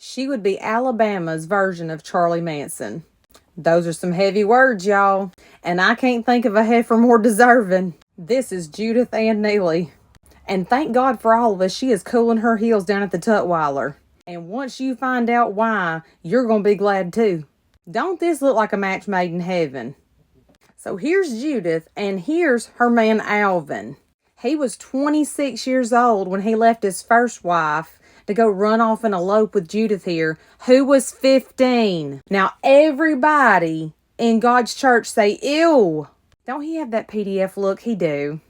She would be Alabama's version of Charlie Manson. Those are some heavy words, y'all, and I can't think of a heifer more deserving. This is Judith and Neelley. And thank God for all of us, she is cooling her heels down at the Tutwiler. And once you find out why, you're going to be glad too. Don't this look like a match made in heaven? So here's Judith, and here's her man Alvin. He was 26 years old when he left his first wife to go run off and elope with Judith here, who was 15. Now everybody in God's church say, ew. Don't he have that PDF look? He do.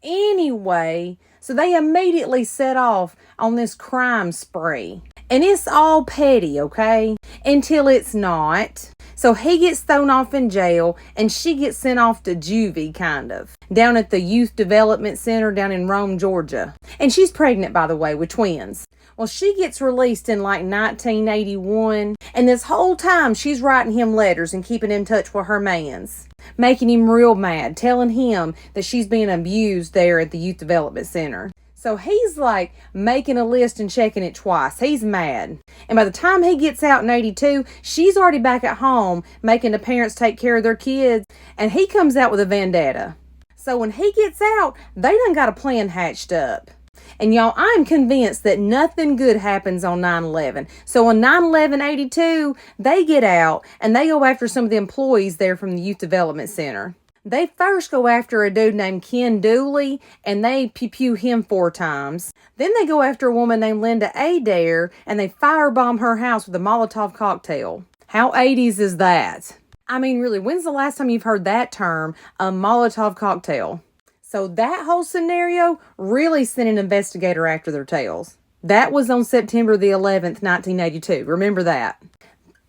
Anyway, so they immediately set off on this crime spree. And it's all petty, okay? Until it's not. So he gets thrown off in jail, and she gets sent off to juvie, kind of, down at the Youth Development Center down in Rome, Georgia. And she's pregnant, by the way, with twins. Well, she gets released in like 1981, and this whole time she's writing him letters and keeping in touch with her mans, making him real mad, telling him that she's being abused there at the Youth Development Center. So he's like making a list and checking it twice. He's mad. And by the time he gets out in 82, she's already back at home making the parents take care of their kids. And he comes out with a vendetta. So when he gets out, they done got a plan hatched up. And y'all, I'm convinced that nothing good happens on 9/11. So on 9/11/82, they get out and they go after some of the employees there from the Youth Development Center. They first go after a dude named Ken Dooley, and they pew him 4 times. Then they go after a woman named Linda Adair, and they firebomb her house with a Molotov cocktail. How 80s is that? I mean, really, when's the last time you've heard that term, a Molotov cocktail? So that whole scenario really sent an investigator after their tails. That was on September the 11th, 1982. Remember that.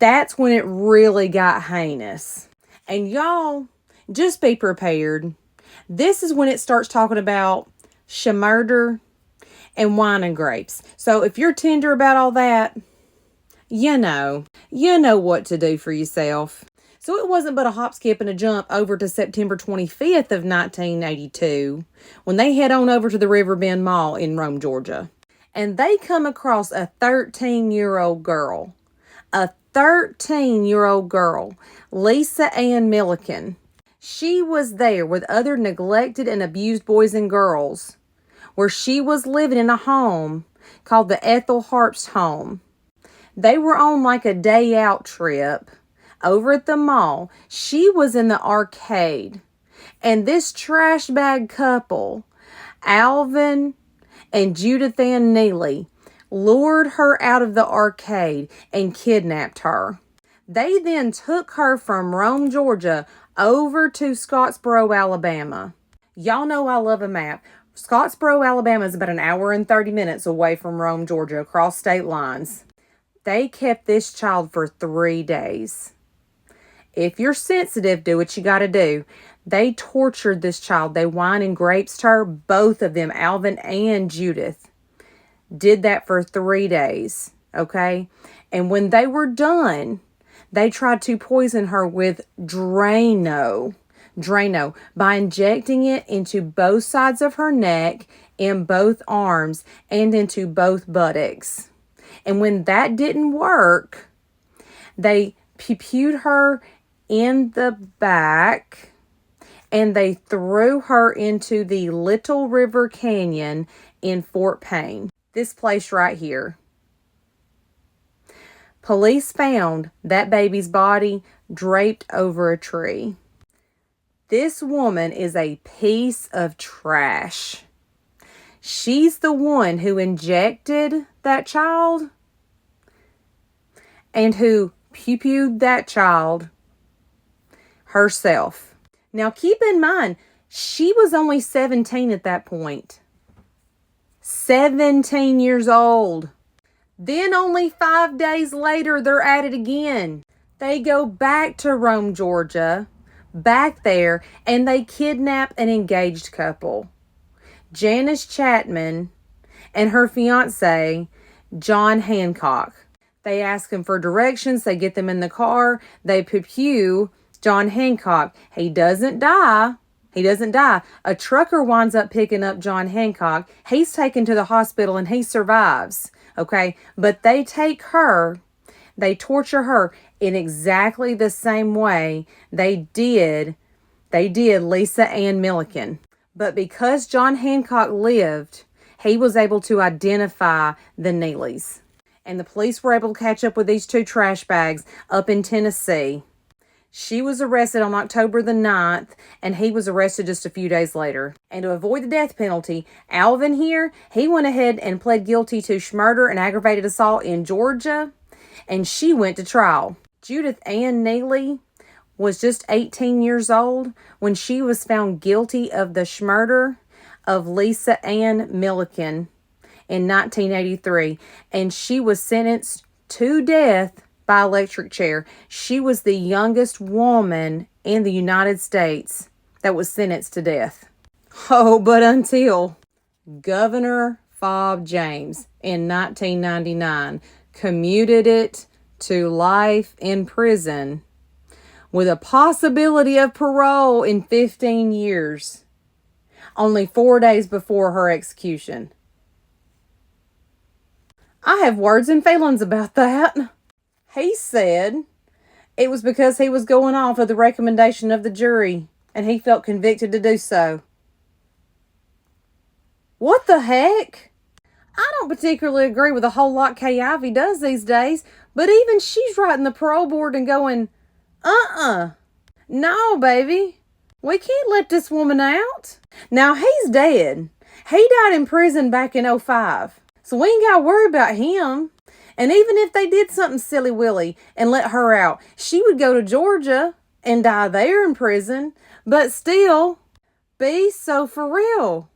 That's when it really got heinous. And y'all, just be prepared. This is when it starts talking about murder and wine and grapes. So if you're tender about all that, you know what to do for yourself. So it wasn't but a hop, skip, and a jump over to September 25th of 1982 when they head on over to the Riverbend Mall in Rome, Georgia. And they come across a 13-year-old girl. A 13-year-old girl, Lisa Ann Milliken. She was there with other neglected and abused boys and girls where she was living in a home called the Ethel Harp's home. They were on like a day out trip over at the mall. She was in the arcade, and this trash bag couple, Alvin and Judith Ann Neelley, lured her out of the arcade and kidnapped her. They then took her from Rome, Georgia, over to Scottsboro, Alabama. Y'all know I love a map. Scottsboro, Alabama is about an hour and 30 minutes away from Rome, Georgia, across state lines. They kept this child for 3 days. If you're sensitive, do what you got to do. They tortured this child. They wine and grapes her, both of them, Alvin and Judith. Did that for 3 days, okay? And when they were done, they tried to poison her with Drano, by injecting it into both sides of her neck, in both arms, and into both buttocks. And when that didn't work, they pewed her in the back, and they threw her into the Little River Canyon in Fort Payne. This place right here. Police found that baby's body draped over a tree. This woman is a piece of trash. She's the one who injected that child and who pewed that child herself. Now keep in mind, she was only 17 at that point. 17 years old. Then only 5 days later, they're at it again. They go back to Rome, Georgia, back there, and they kidnap an engaged couple. Janice Chapman and her fiance, John Hancock. They ask him for directions. They get them in the car. They pew John Hancock. He doesn't die. A trucker winds up picking up John Hancock. He's taken to the hospital and he survives. Okay, but they take her, they torture her in exactly the same way they did Lisa Ann Milliken. But because John Hancock lived, he was able to identify the Neelleys. And the police were able to catch up with these two trash bags up in Tennessee. She was arrested on October the 9th, and he was arrested just a few days later. And to avoid the death penalty, Alvin here, he went ahead and pled guilty to murder and aggravated assault in Georgia, and she went to trial. Judith Ann Neelley was just 18 years old when she was found guilty of the murder of Lisa Ann Milliken in 1983, and she was sentenced to death by electric chair. She was the youngest woman in the United States that was sentenced to death. Oh, but until Governor Fob James in 1999 commuted it to life in prison with a possibility of parole in 15 years, only 4 days before her execution. I have words and feelings about that. He said it was because he was going off of the recommendation of the jury and he felt convicted to do so. What the heck? I don't particularly agree with a whole lot Kay Ivey does these days, but even she's writing the parole board and going, no, baby, we can't let this woman out. Now, he's dead. He died in prison back in 2005, so we ain't got to worry about him. And even if they did something silly-willy and let her out, she would go to Georgia and die there in prison. But still, be so for real.